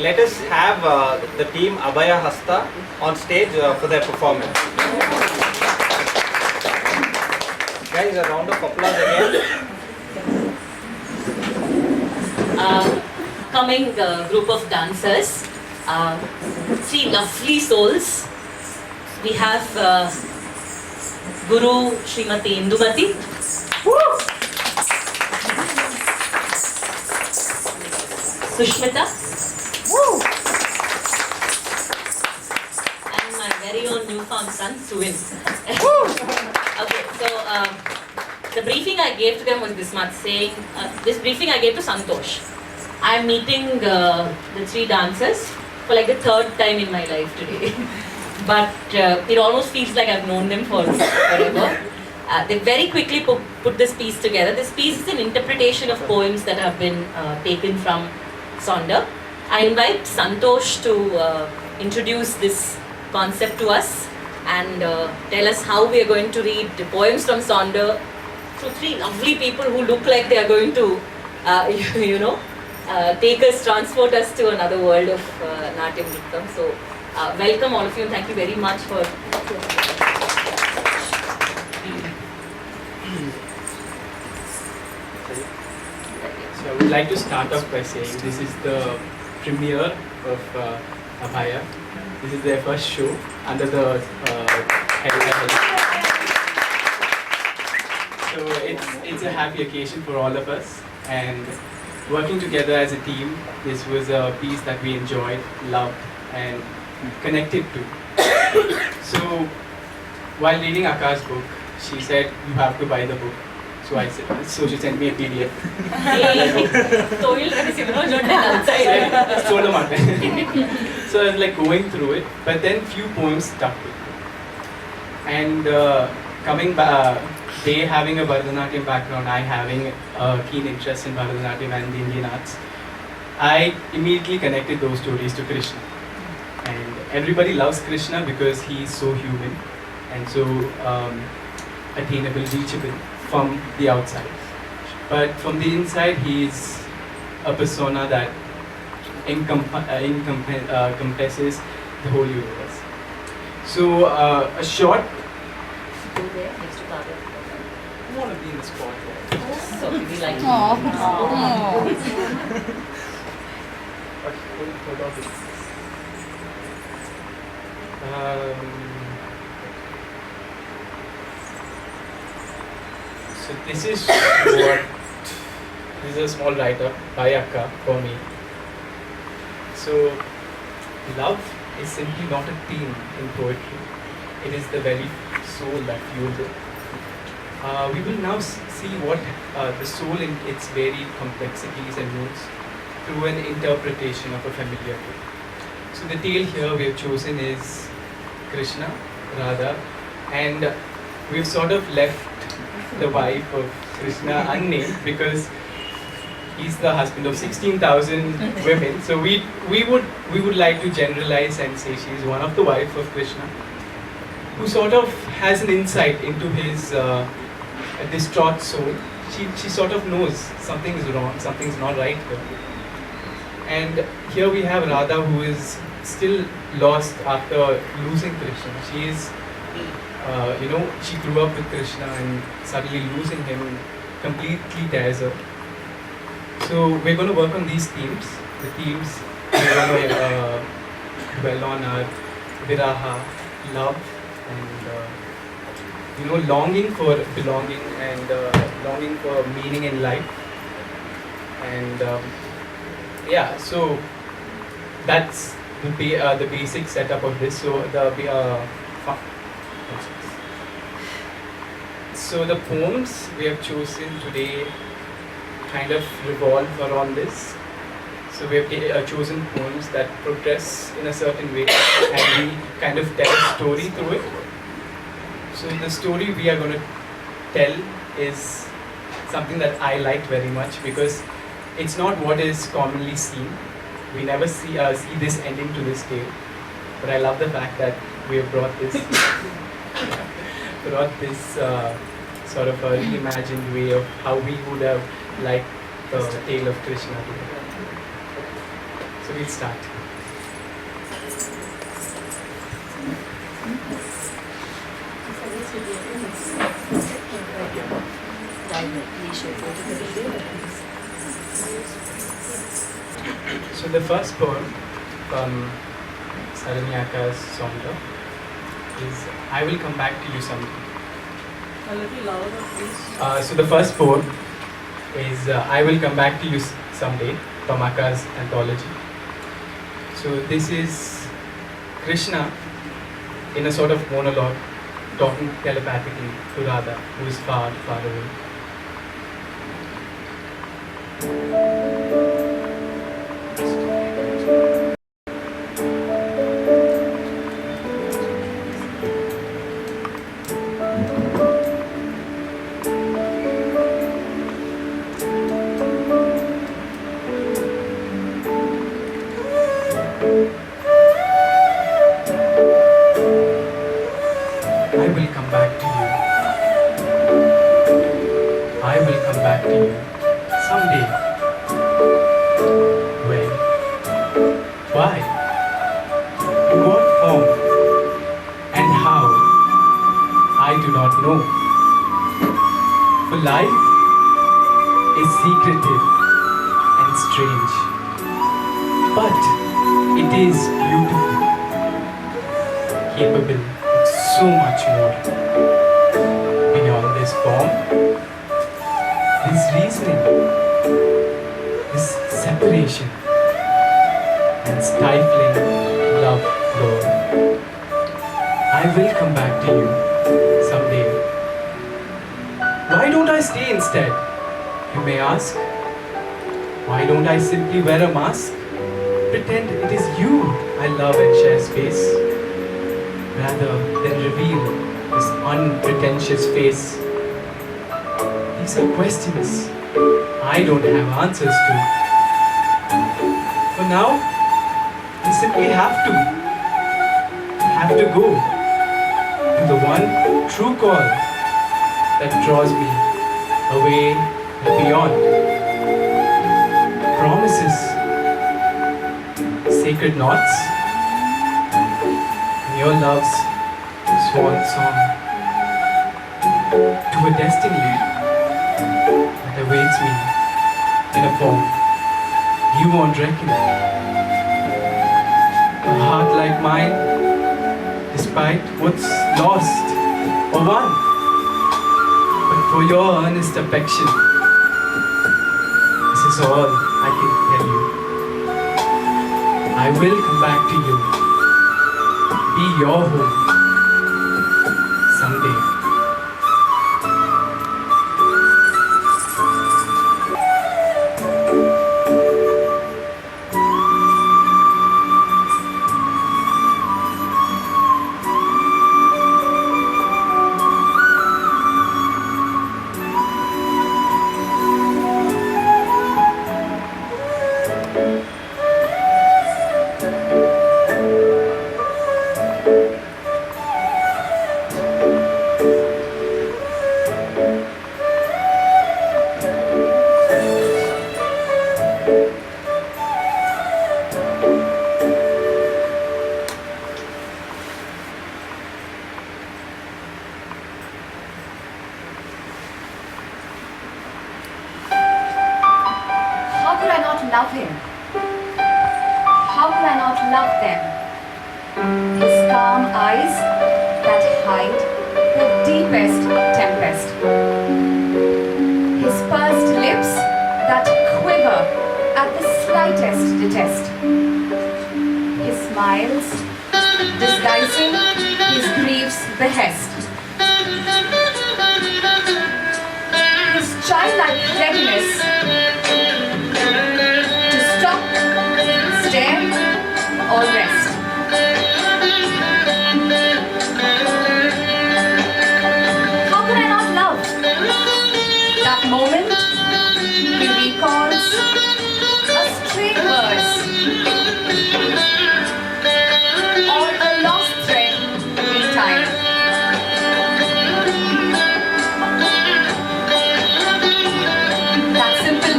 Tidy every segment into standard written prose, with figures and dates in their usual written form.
let us have the team Abhaya Hasta on stage for their performance. Guys, a round of applause again. Coming group of dancers, three lovely souls. We have Guru Srimati Indumati. Sushmita. And my very own newfound son, Suvin. Okay, so the briefing I gave to them was this much, saying, this briefing I gave to Santosh. I'm meeting the three dancers for like the third time in my life today. But it almost feels like I've known them for forever. They very quickly put this piece together. This piece is an interpretation of poems that have been taken from Sonder. I invite Santosh to introduce this concept to us and tell us how we are going to read the poems from Sonder through three lovely people who look like they are going to, transport us to another world of Natyam Nrittam. So, welcome all of you and thank you very much for. So I would like to start off by saying this is the premiere of Abhaya. This is their first show under the head. So it's a happy occasion for all of us, and working together as a team, this was a piece that we enjoyed, loved, and connected to. So while reading Aka's book, she said, "You have to buy the book." So I said, so she sent me a PDF. So I was like going through it, but then few poems stuck with me. And coming back, they having a Bharatanatyam background, I having a keen interest in Bharatanatyam and the Indian arts, I immediately connected those stories to Krishna. And everybody loves Krishna because he is so human and so attainable, reachable from the outside. But from the inside, he is a persona that encompasses the whole universe. So a short. Go there next to Kavya. I want to be in the spotlight. So we like So this is a small write-up by Akka for me. So love is simply not a theme in poetry. It is the very soul that fuels it. We will now see what the soul in its varied complexities and moods through an interpretation of a familiar book. So the tale here we have chosen is Krishna, Radha, and we've sort of left the wife of Krishna unnamed because he's the husband of 16,000 women. So we would like to generalize and say she's one of the wife of Krishna, who sort of has an insight into his distraught soul. She sort of knows something is wrong, something's not right here. And here we have Radha, who is still lost after losing Krishna. She is, she grew up with Krishna and suddenly losing him completely tears her. So we're going to work on these themes. The themes we're going to dwell on are viraha, love, and longing for belonging and longing for meaning in life. And so that's the basic setup of this. So the poems we have chosen today kind of revolve around this. So we have chosen poems that progress in a certain way and we kind of tell a story through it. So the story we are going to tell is something that I liked very much because it's not what is commonly seen. We never see this ending to this tale. But I love the fact that we have brought this sort of a reimagined way of how we would have liked the tale of Krishna to be. So we'll start. So the first poem from Saranya's Sonder is I Will Come Back to You Someday. A little louder, please. So the first poem is I Will Come Back to You Someday, Champaka's Anthology. So this is Krishna in a sort of monologue talking telepathically to Radha, who is far, far away. I will come back to you. I will come back to you someday. When? Why? In what form? And how? I do not know. For life is secretive and strange. But it is beautiful, capable of so much more. Beyond this form, this reasoning, this separation, and stifling love, Lord. I will come back to you someday. Why don't I stay instead? You may ask. Why don't I simply wear a mask? Pretend it is you I love and share space, rather than reveal this unpretentious face. These are questions I don't have answers to. For now, I simply have to go to the one true call that draws me away and beyond. Promises, sacred knots, and your love's swan song to a destiny that awaits me in a form you won't reckon. A heart like mine, despite what's lost or won, but for your earnest affection, this is all I can tell you. I will come back to you, be your home someday. How could I not love him? How could I not love them? His calm eyes that hide the deepest tempest. His pursed lips that quiver at the slightest detest. His smiles disguising his grief's behest. His childlike readiness to stop, stare, or rest. How could I not love? That moment he recalls a stray verse or a lost thread in time. That simple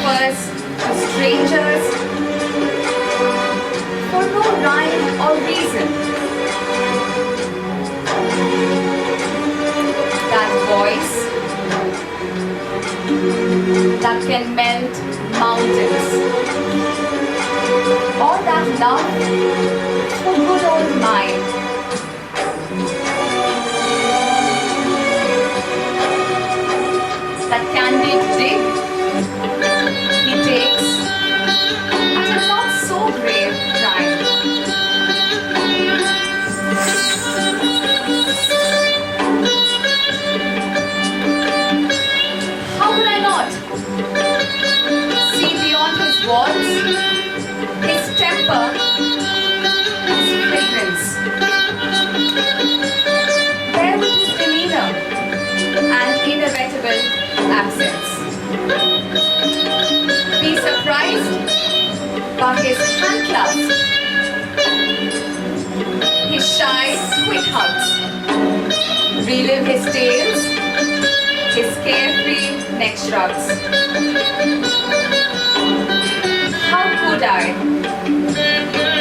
offers to strangers for no rhyme or reason. That voice that can melt mountains, or that love for good old mine. That candid dig he takes at a not so grave crime. How could I not see beyond his walls, his temper, his fragrance? There with his demeanor and inevitable absence. Be surprised by his hand clasp, his shy, quick hugs, relive his tales, his carefree neck shrugs. How could I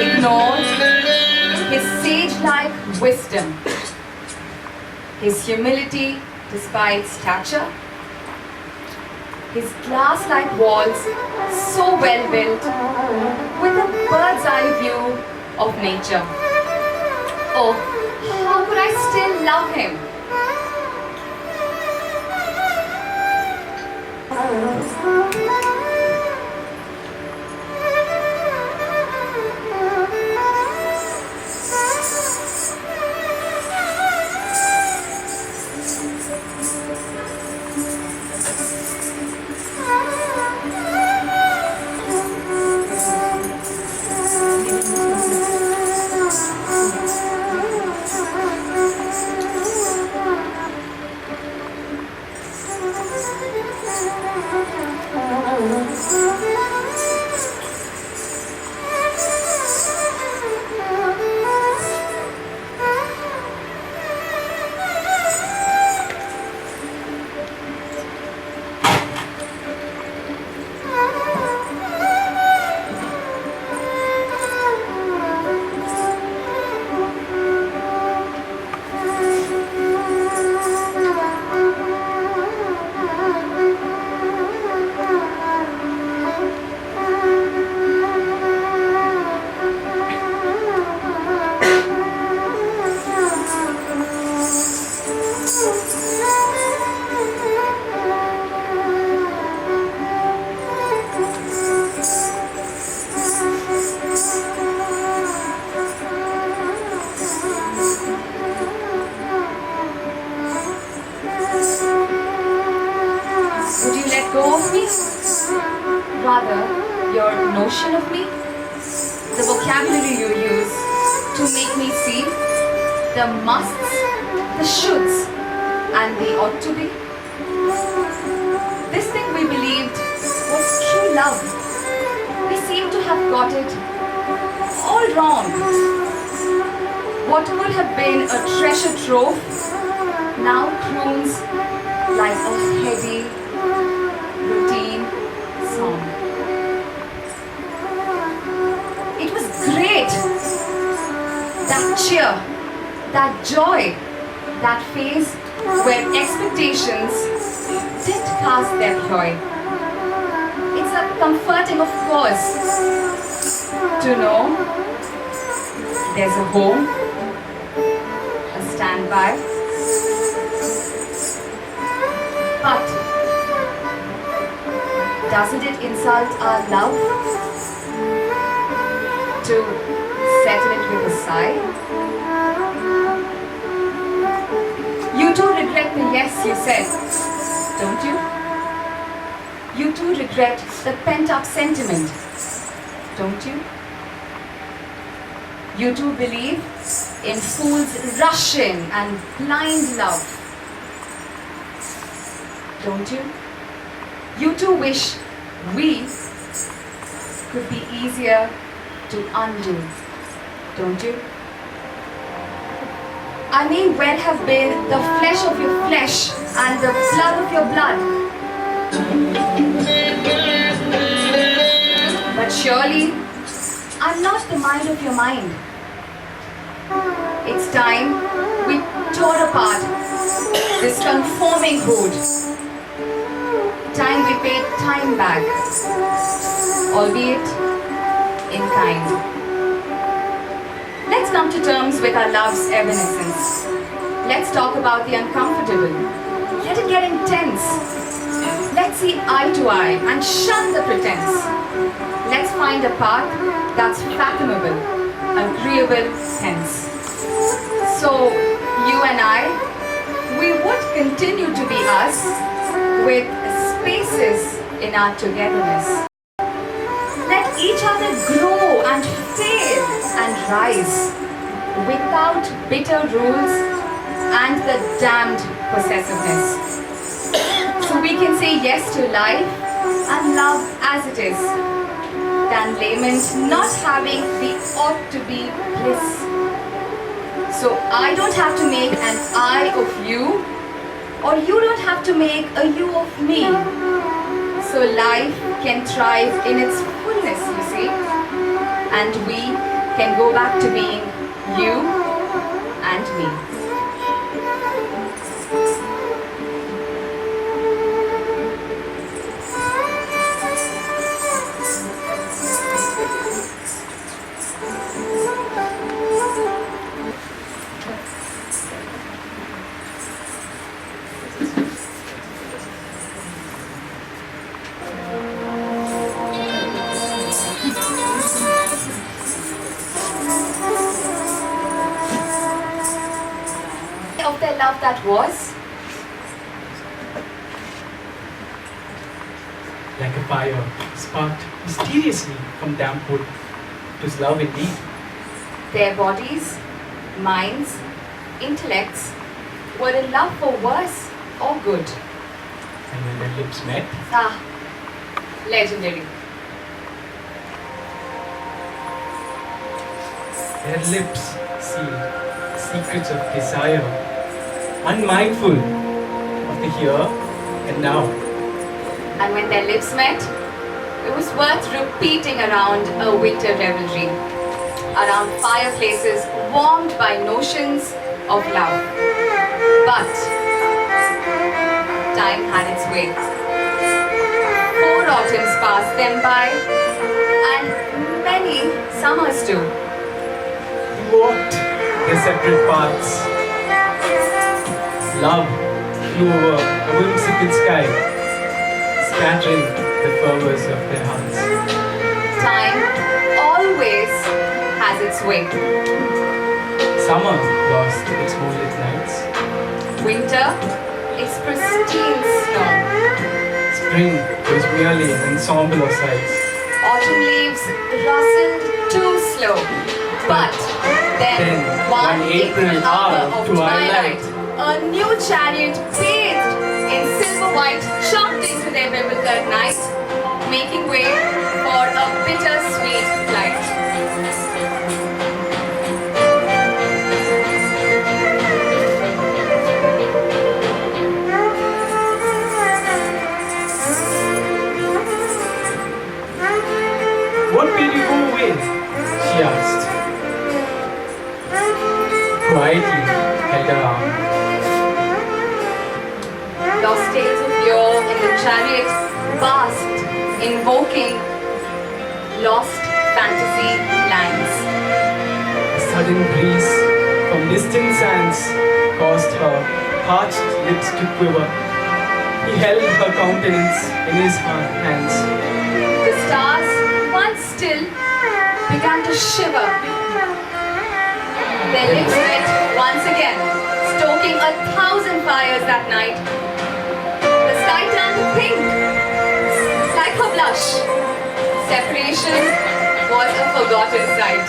ignore his sage-like wisdom, his humility despite stature, his glass-like walls so well built with a bird's eye view of nature. Oh, how could I still love him? Rather, your notion of me, the vocabulary you use to make me see, the musts, the shoulds, and the ought to be. This thing we believed was true love. We seem to have got it all wrong. What would have been a treasure trove now croons like a heady, routine song. It was great. That cheer, that joy, that phase where expectations did cast their joy. It's a comforting, of course, to know there's a home, a standby. But doesn't it insult our love to settle it with a sigh? You too regret the yes you said, don't you? You too regret the pent-up sentiment, don't you? You too believe in fools' rushing and blind love, don't you? You too wish we could be easier to undo, don't you? I may well have been the flesh of your flesh and the blood of your blood. Surely, I'm not the mind of your mind. It's time we tore apart this conforming hood. Time we paid time back, albeit in kind. Let's come to terms with our love's evanescence. Let's talk about the uncomfortable. Let it get intense. Let's see eye to eye and shun the pretense. Let's find a path that's fathomable, agreeable hence. So, you and I, we would continue to be us with spaces in our togetherness. Let each other grow and fail and rise without bitter rules and the damned possessiveness. So we can say yes to life and love as it is, than lament not having the ought to be bliss. So I don't have to make an I of you, or you don't have to make a you of me. So life can thrive in its fullness, you see, and we can go back to being you and me. Of their love that was, Like a fire sparked mysteriously from damp wood. It was love indeed. their bodies, minds, intellects were in love for worse or good. And when their lips met, Ah, legendary. their lips sealed secrets of desire, unmindful of the here and now. And when their lips met, it was worth repeating around a winter revelry, around fireplaces warmed by notions of love. But time had its way. 4 autumns passed them by, and many summers too. We walked their separate paths. Love flew over a whimsical sky, scattering the fervors of their hearts. Time always has its way. Summer lost its moonlit nights. Winter is pristine snow. Spring was merely an ensemble of sights. Autumn leaves rustled too slow. But then one April hour of twilight, a new chariot bathed in silver white jumped into their bewildered night, making way for a bittersweet flight. What made you go away? She asked. Quietly held her arm. Lost tales of yore in the chariot basked, invoking lost fantasy lands. A sudden breeze from distant sands caused her parched lips to quiver. He held her countenance in his hands. The stars, once still, began to shiver. Their lips met once again, stoking 1,000 fires that night. The sky turned pink, like her blush. Separation was a forgotten sight.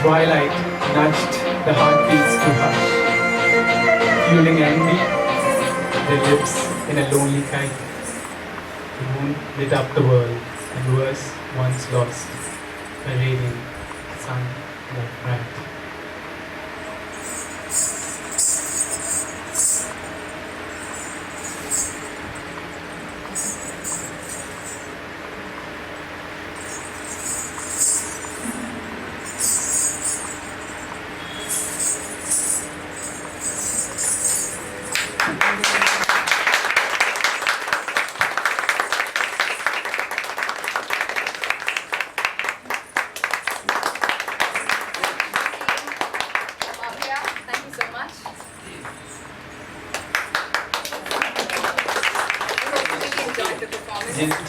Twilight nudged the heartbeats to hush. Fueling envy, their lips in a lonely kite. The moon lit up the world, and was once lost, a radiant sun that bright.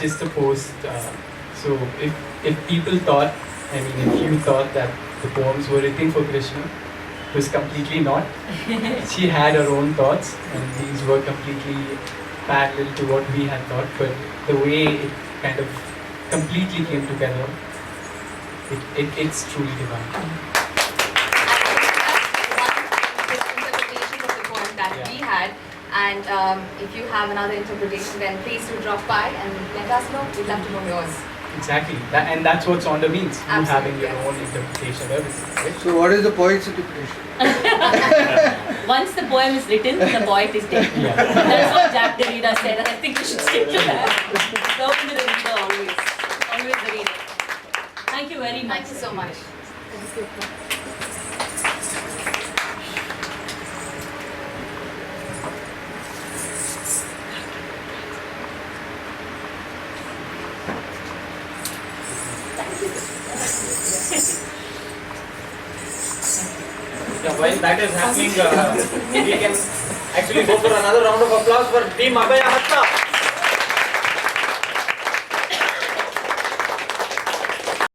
just a post. So if people thought, I mean, if you thought that the poems were written for Krishna, it was completely not. She had her own thoughts, and these were completely parallel to what we had thought. But the way it kind of completely came together, it's truly divine. Interpretation of the poem that we had, and if you have another interpretation, then please do drop by and let us know. We'd love to know yours. Exactly, and that's what Sonder means. You Absolutely, having your yes. own interpretation of everything, right? So what is the poet's interpretation? Once the poem is written, the poet is dead. Yeah. That's what Jack Derrida said, and I think we should stick to that. Go to the reader always. Always the reader. Thank you very much. Thank you so much. Yeah, while that is happening, we can actually go for another round of applause for Team Abhaya Hasta.